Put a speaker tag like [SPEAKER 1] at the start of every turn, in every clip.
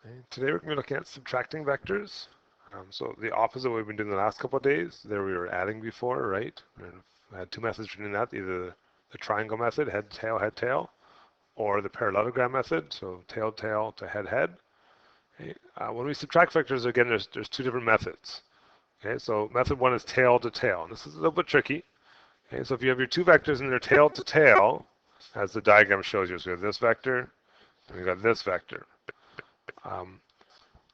[SPEAKER 1] Okay. Today we're going to be looking at subtracting vectors. So the opposite of what we've been doing the last couple of days. There we were adding before, right? And I had two methods for doing that, either the triangle method, head, tail, or the parallelogram method, so tail, tail to head, head. Okay. When we subtract vectors, again, there's two different methods. Okay, so method one is tail to tail. And this is a little bit tricky. Okay, so if you have your two vectors and they're tail to tail, as the diagram shows you, so we have this vector and we got this vector. Um,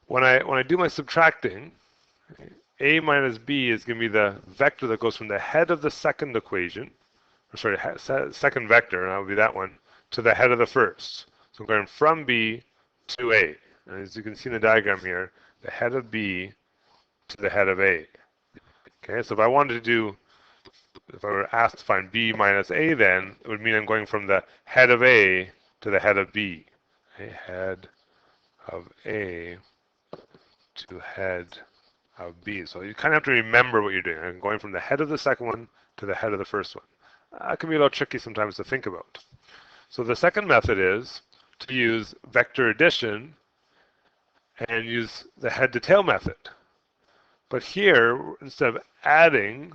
[SPEAKER 1] when I do my subtracting, a minus b is going to be the vector that goes from the head of the second equation, or sorry, second vector, and that would be that one, to the head of the first. So I'm going from b to a. And as you can see in the diagram here, the head of b to the head of a. Okay, so if I wanted to do, if I were asked to find b minus a, then it would mean I'm going from the head of a to the head of b. Okay, head of a to head of b. So you kind of have to remember what you're doing. I'm going from the head of the second one to the head of the first one. That can be a little tricky sometimes to think about. So the second method is to use vector addition and use the head to tail method. But here, instead of adding,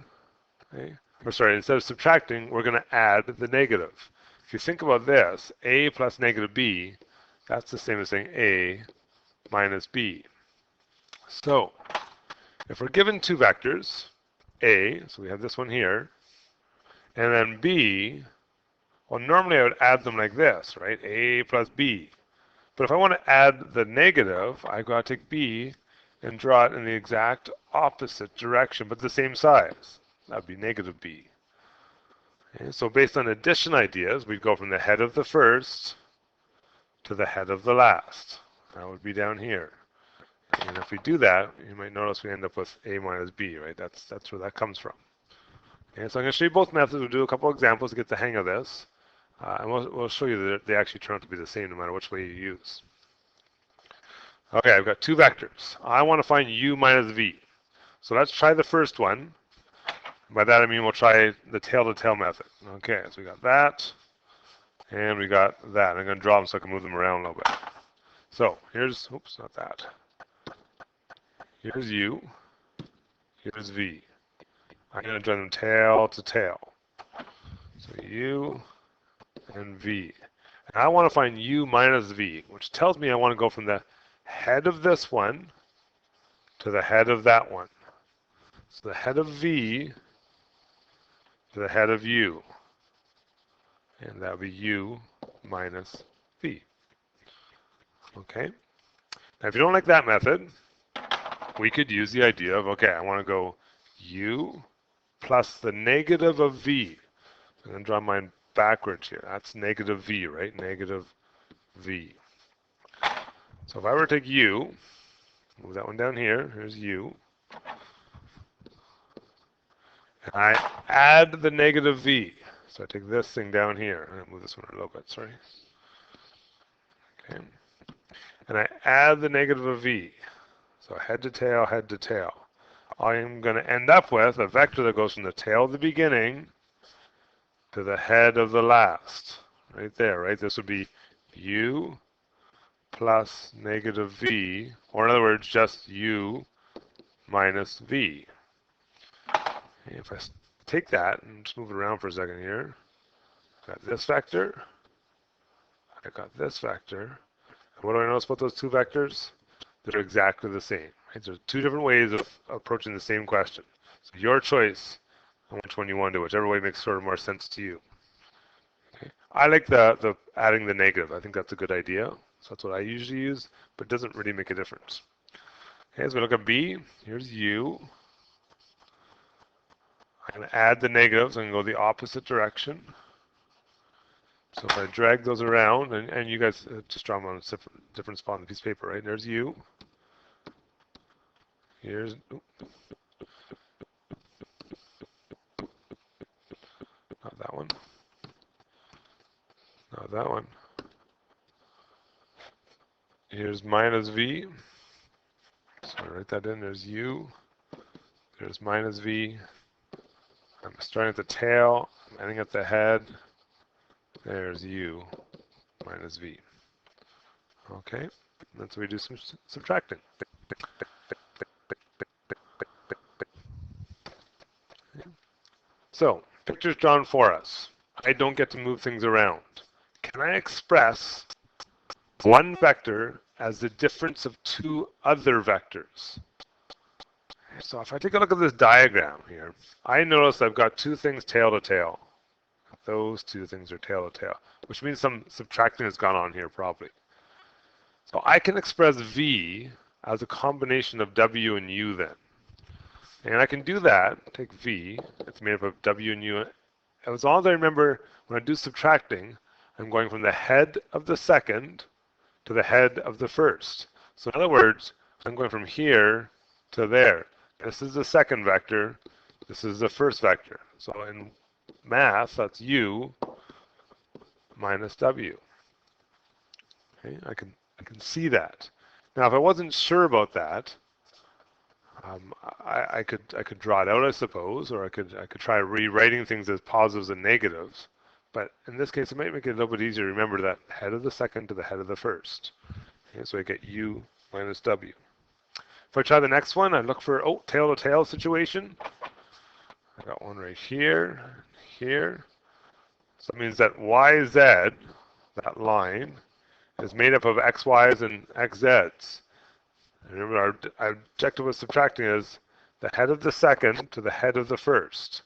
[SPEAKER 1] okay, or sorry, instead of subtracting, we're going to add the negative. If you think about this, a plus negative b, that's the same as saying a minus b. So if we're given two vectors, a, so we have this one here, and then b, well, normally I would add them like this, right? A plus b. But if I want to add the negative, I've got to take b and draw it in the exact opposite direction, but the same size. That would be negative b. Okay, so based on addition ideas, we'd go from the head of the first to the head of the last. That would be down here. And if we do that, you might notice we end up with a minus b, right? That's where that comes from. Okay, so I'm going to show you both methods. We'll do a couple of examples to get the hang of this. And we'll show you that they actually turn out to be the same no matter which way you use. Okay, I've got two vectors. I want to find u minus v. So let's try the first one. By that I mean we'll try the tail-to-tail method. Okay, so we got that, and we got that. I'm going to draw them so I can move them around a little bit. So here's, oops, not that. Here's u, here's v. I'm going to draw them tail to tail. So u and v. And I want to find u minus v, which tells me I want to go from the head of this one to the head of that one. So the head of v to the head of u. And that would be u minus v. Okay? Now if you don't like that method, we could use the idea of, okay, I want to go u plus the negative of v. I'm going to draw mine backwards here. That's negative v, right? Negative v. So if I were to take u, move that one down here, here's u, and I add the negative v. So I take this thing down here. I'm going to move this one a little bit, sorry. Okay. And I add the negative of v. So head to tail, head to tail. I'm going to end up with a vector that goes from the tail of the beginning to the head of the last. Right there, right? This would be u plus negative v, or in other words, just u minus v. Okay, if I take that and just move it around for a second here, I got this vector, I got this vector. And what do I notice about those two vectors? They're exactly the same. Right? There's two different ways of approaching the same question. So your choice on which one you want to do, whichever way makes sort of more sense to you. Okay. I like the adding the negative. I think that's a good idea. So that's what I usually use, but it doesn't really make a difference. Okay, as we look at B, here's U. I'm going to add the negatives. I'm going to go the opposite direction. So if I drag those around, and you guys just draw them on a different spot on the piece of paper, right? There's U. Here's, not that one. Not that one. Here's minus V. So I write that in. There's U. There's minus V. I'm starting at the tail. I'm ending at the head. There's U minus V. Okay, that's where we do some subtracting. So, picture's drawn for us. I don't get to move things around. Can I express one vector as the difference of two other vectors? So if I take a look at this diagram here, I notice I've got two things tail to tail. Those two things are tail to tail, which means some subtracting has gone on here probably. So I can express V as a combination of W and U then. And I can do that, take V, it's made up of W and U. As long as I remember when I do subtracting, I'm going from the head of the second to the head of the first. So in other words, I'm going from here to there. This is the second vector, this is the first vector. So in math, that's U minus W. Okay, I can see that. Now, if I wasn't sure about that, I could draw it out, I suppose, or I could try rewriting things as positives and negatives. But in this case, it might make it a little bit easier to remember that head of the second to the head of the first. Okay, so I get U minus W. If I try the next one, I look for, oh, tail to tail situation. I got one right here, here. So that means that YZ, that line, is made up of XYs and XZs. Remember, our objective with subtracting is the head of the second to the head of the first.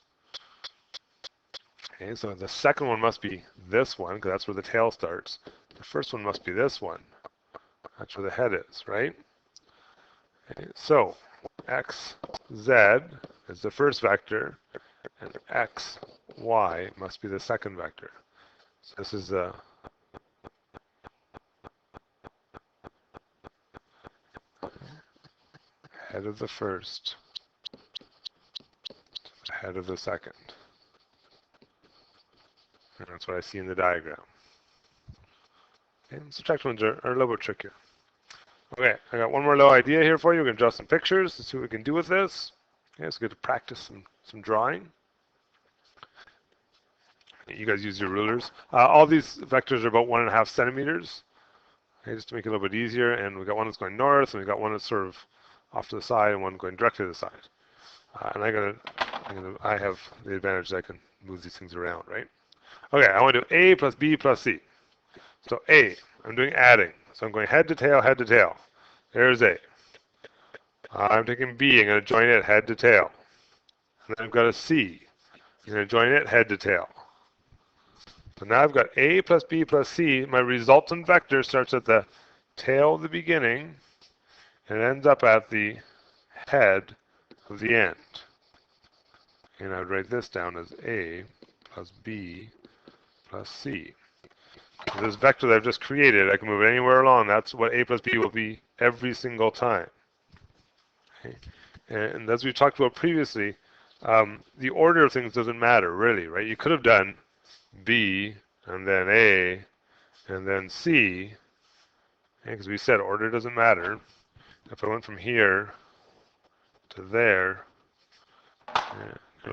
[SPEAKER 1] Okay, so the second one must be this one, because that's where the tail starts. The first one must be this one. That's where the head is, right? Okay, so XZ is the first vector, and XY must be the second vector. So this is the head of the first, head of the second. And that's what I see in the diagram. Okay, subtract ones are a little bit trickier. Okay, I got one more little idea here for you. We're going to draw some pictures to see what we can do with this. Okay, it's good to practice some drawing. You guys use your rulers. All these vectors are about 1.5 centimeters. Okay, just to make it a little bit easier. And we got one that's going north, and we got one that's sort of off to the side, and one going directly to the side. And I have the advantage that I can move these things around, right? Okay, I want to do A plus B plus C. So A, I'm doing adding. So I'm going head to tail, head to tail. There's A. I'm taking B, I'm going to join it head to tail. And then I've got a C. I'm going to join it head to tail. So now I've got A plus B plus C. My resultant vector starts at the tail of the beginning and ends up at the head of the end. And I would write this down as A plus B plus C. So this vector that I've just created, I can move it anywhere along. That's what A plus B will be every single time. Okay. And as we talked about previously, the order of things doesn't matter really, right? You could have done B and then A and then C, because we said order doesn't matter. If I went from here to there,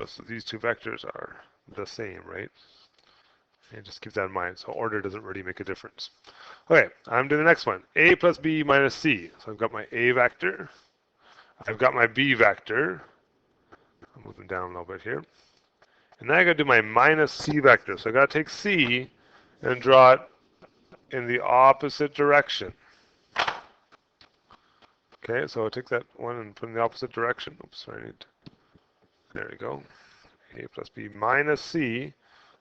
[SPEAKER 1] so these two vectors are the same, right? And just keep that in mind. So order doesn't really make a difference. Okay, I'm doing the next one. A plus B minus C. So I've got my A vector. I've got my B vector. I'll move them down a little bit here. And now I got to do my minus C vector. So I got to take C and draw it in the opposite direction. Okay, so I'll take that one and put it in the opposite direction. Oops, sorry. There we go. A plus B minus C.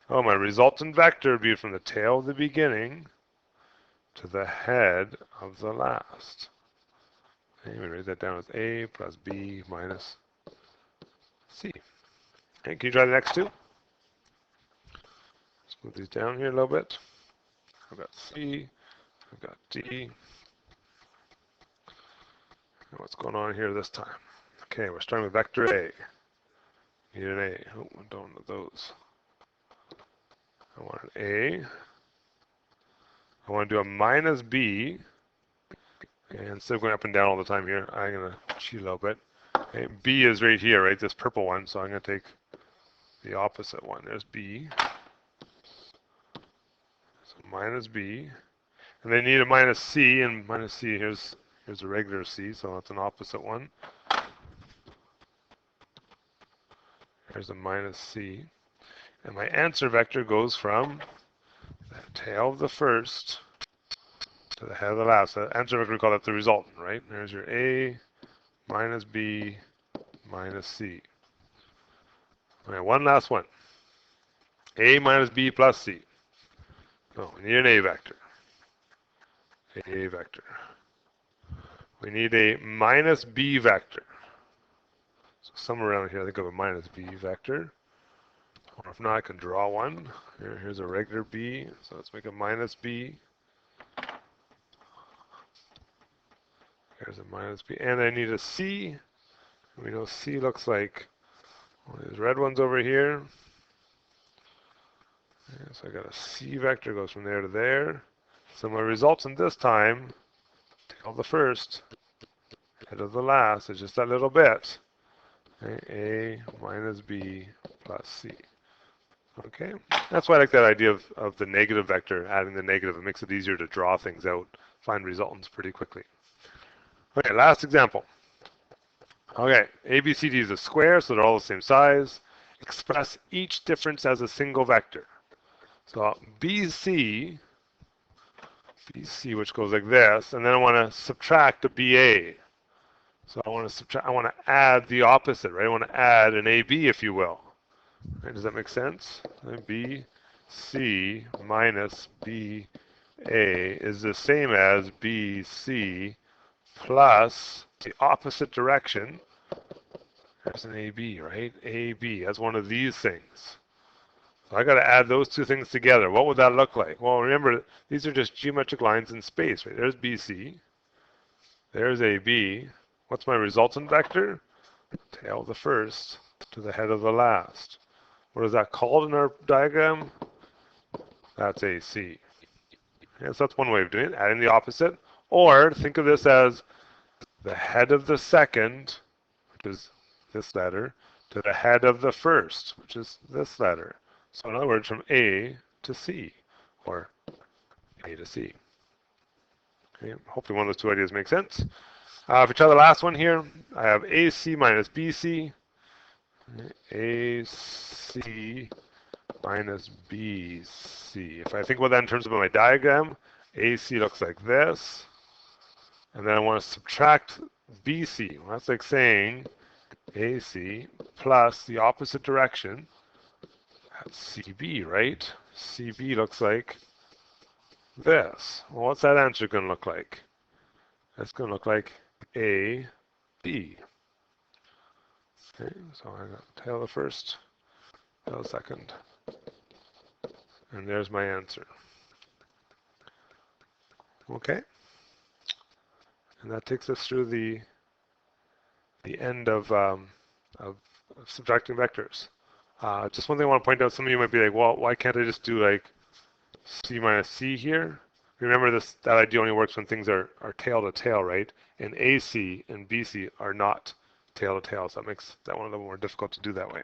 [SPEAKER 1] Oh, my resultant vector would be from the tail of the beginning to the head of the last. Okay, we write that down as A plus B minus C. And can you try the next two? Let's move these down here a little bit. I've got C, I've got D. And what's going on here this time? Okay, we're starting with vector A. Need an A. Oh, I'm done with those. I want an A. I want to do a minus B. And instead of going up and down all the time here, I'm going to cheat a little bit. Okay, B is right here, right? This purple one. So I'm going to take the opposite one. There's B. So minus B. And they need a minus c, and minus c, here's a regular c, so that's an opposite one. Here's a minus c. And my answer vector goes from the tail of the first to the head of the last. So the answer vector, we call that the resultant, right? There's your a minus b minus c. Okay, one last one. A minus b plus c. No, we need an a vector. A vector. We need a minus b vector. So somewhere around here, I think of a minus b vector. Or if not, I can draw one. Here's a regular b. So let's make a minus b. Here's a minus b. And I need a c. We know c looks like one of these red ones over here. So I got a c vector, goes from there to there. So my resultant this time, tail of the first, head of the last, is just that little bit. Okay, a minus b plus c. Okay, that's why I like that idea of the negative vector, adding the negative. It makes it easier to draw things out, find resultants pretty quickly. Okay, last example. Okay, ABCD is a square, so they're all the same size. Express each difference as a single vector. So BC, which goes like this, and then I want to subtract a BA. So I want to add the opposite, right? I want to add an AB, if you will. Right, does that make sense? BC minus BA is the same as BC plus the opposite direction. There's an AB, right? AB, that's one of these things. So I got to add those two things together. What would that look like? Well, remember, these are just geometric lines in space, right? There's BC. There's AB. What's my resultant vector? Tail of the first to the head of the last. What is that called in our diagram? That's AC. Yes, that's one way of doing it, adding the opposite. Or think of this as the head of the second, which is this letter, to the head of the first, which is this letter. So in other words, from A to C, or A to C. Okay, hopefully one of those two ideas makes sense. If we try the last one here, I have AC minus BC. AC minus BC. If I think about that in terms of my diagram, AC looks like this. And then I want to subtract BC. Well, that's like saying AC plus the opposite direction. That's CB, right? CB looks like this. Well, what's that answer going to look like? That's going to look like AB. Okay, so I got tail of the first, tail of the second, and there's my answer. Okay, and that takes us through the end of subtracting vectors. Just one thing I want to point out, some of you might be like, well, why can't I just do like C minus C here? Remember that idea only works when things are tail to tail, right? And AC and BC are not tail to tail, so that makes that one a little more difficult to do that way.